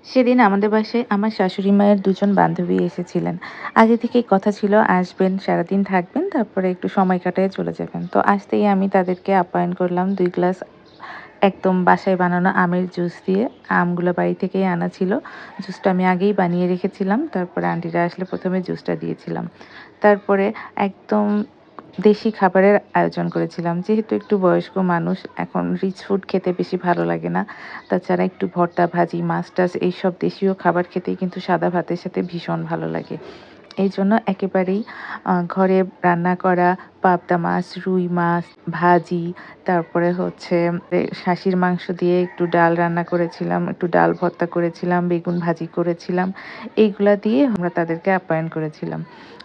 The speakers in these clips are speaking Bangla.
সেদিন আমাদের বাসায় আমার শাশুড়ি মায়ের দুজন বান্ধবী এসেছিলেন। আগে থেকেই কথা ছিল আসবেন, সারাদিন থাকবেন, তারপরে একটু সময় কাটায়ে চলে যাবেন। তো আসতেই আমি তাদেরকে আপ্যায়ন করলাম ২ গ্লাস একদম বাসায় বানানো আমের জুস দিয়ে। আমগুলো বাড়ি থেকেই আনা ছিল। জুসটা আমি আগেই বানিয়ে রেখেছিলাম। তারপরে আন্টিরা আসলে ১ম এ জুসটা দিয়েছিলাম। তারপরে একদম দেশি খাবারের আয়োজন করেছিলাম। যেহেতু একটু বয়স্ক মানুষ, এখন রিচ ফুড খেতে বেশি ভালো লাগে না। তাছাড়া একটু ভর্তা, ভাজি, মাছ-টাছ এইসব দেশীয় খাবার খেতেই কিন্তু সাদা ভাতের সাথে ভীষণ ভালো লাগে। এইজন্য একেবারেই ঘরে রান্না করা পাবদা মাছ, রুই মাছ, ভাজি, তারপরে হচ্ছে খাসির মাংস দিয়ে একটু ডাল রান্না করেছিলাম, একটু ডাল ভর্তা করেছিলাম, বেগুন ভাজি করেছিলাম। এইগুলা দিয়ে আমরা তাদেরকে আপ্যায়ন করেছিলাম।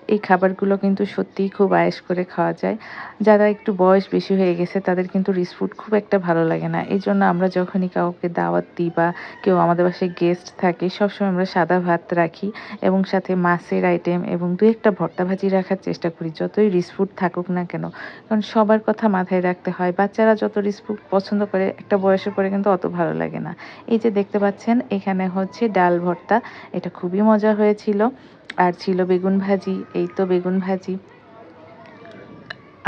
এই খাবারগুলো কিন্তু সত্যিই খুব আয়েশ করে খাওয়া যায়। যারা একটু বয়স বেশি হয়ে গেছে তাদের কিন্তু রিচ ফুড খুব একটা ভালো লাগে না। এজন্য আমরা যখনই কাউকে দাওয়াত দিই বা কেউ আমাদের বাসায় গেস্ট থাকে, সবসময় আমরা সাদা ভাত রাখি এবং সাথে মাছের আইটেম এবং ২-১ টা ভর্তা ভাজি রাখার চেষ্টা করি। যতই রিচ ফুড থাকুক না কেন। কারণ সবার কথা মাথায় রাখতে হয়। বাচ্চারা যত রিচ ফুড পছন্দ করে, একটা বয়সের পরে কিন্তু অত ভালো লাগে না। এই যে দেখতে পাচ্ছেন এখানে হচ্ছে ডাল ভর্তা। এটা খুবই মজা হয়েছিল। আর ছিল বেগুন ভাজি, এই তো বেগুন ভাজি।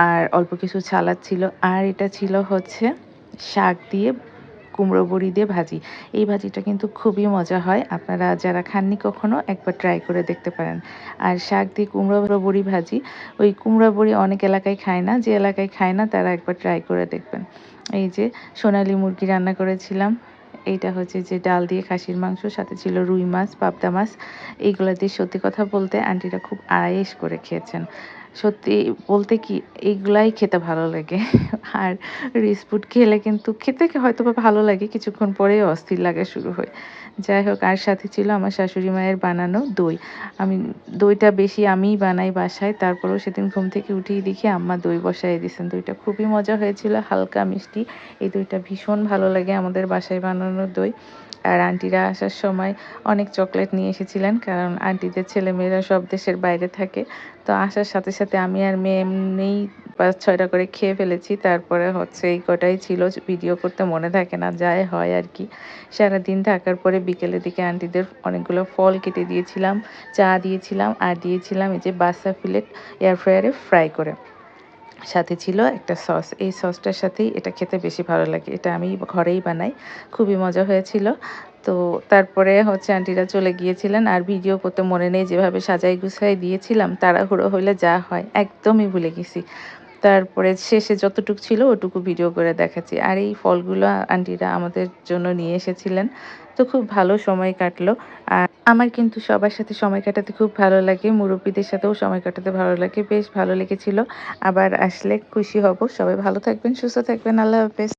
আর অল্প কিছু সালাদ ছিল। আর এটা ছিল হচ্ছে শাক দিয়ে কুমড়ো বড়ি দিয়ে ভাজি। এই ভাজিটা কিন্তু খুবই মজা হয়। আপনারা যারা খাননি কখনো একবার ট্রাই করে দেখতে পারেন। আর শাক দিয়ে কুমড়ো বড়ি ভাজি, ওই কুমড়া বড়ি অনেক এলাকায় খায় না। যে এলাকায় খায় না তারা একবার ট্রাই করে দেখবেন। এই যে সোনালী মুরগি রান্না করেছিলাম। এইটা হচ্ছে যে ডাল দিয়ে খাসির মাংস, সাথে ছিল রুই মাছ, পাবদা মাছ। এইগুলা দিয়ে সত্যি কথা বলতে আন্টিরা খুব আয়েশ করে খেয়েছেন। সত্যি বলতে কি এইগুলাই খেতে ভালো লাগে। আর রিচ ফুড খেলে কিন্তু খেতে হয়তোবা ভালো লাগে, কিছুক্ষণ পরেই অস্থির লাগা শুরু হয়। যাই হোক, আর সাথে ছিল আমার শাশুড়ি মায়ের বানানো দই। আমি দইটা বেশি আমিই বানাই বাসায়। তারপরেও সেদিন ঘুম থেকে উঠেই দেখি আম্মা দই বসায় দিয়েছেন। দইটা খুবই মজা হয়েছিল, হালকা মিষ্টি। এই দইটা ভীষণ ভালো লাগে, আমাদের বাসায় বানানো দই। আর আন্টিরা আসার সময় অনেক চকলেট নিয়ে এসেছিলেন, কারণ আন্টিদের ছেলেমেয়েরা সব দেশের বাইরে থাকে। তো আসার সাথে সাথে আমি আর মেয়ে এমনিই ৫-৬ টা করে খেয়ে ফেলেছি। তারপরে হচ্ছে এই কটাই ছিল, ভিডিও করতে মনে থাকে না, যাই হয় আর কি। সারাদিন থাকার পরে বিকেলের দিকে আন্টিদের অনেকগুলো ফল কেটে দিয়েছিলাম, চা দিয়েছিলাম আর দিয়েছিলাম এই যে বাসা ফিলেট এয়ার ফ্রায়ারে ফ্রাই করে। সাথে ছিল একটা সস। এই সসটার সাথেই এটা খেতে বেশি ভালো লাগে। এটা আমি ঘরেই বানাই। খুবই মজা হয়েছিল। তো তারপরে হচ্ছে আন্টিরা চলে গিয়েছিলেন। আর ভিডিও করতে মনে নেই, যেভাবে সাজাই গুছাই দিয়েছিলাম, তাড়াহুড়ো হইলে যা হয় একদমই ভুলে গেছি। তারপরে শেষে যতটুক ছিল ওটুকু ভিডিও করে দেখাচ্ছি। আর এই ফলগুলো আন্টিরা আমাদের জন্য নিয়ে এসেছিলেন। তো খুব ভালো সময় কাটলো। আর আমার কিন্তু সবার সাথে সময় কাটাতে খুব ভালো লাগে। মুরব্বিদের সাথেও সময় কাটাতে ভালো লাগে। বেশ ভালো লেগেছিল। আবার আসলে খুশি হব। সবাই ভালো থাকবেন, সুস্থ থাকবেন। আল্লাহ হাফেজ।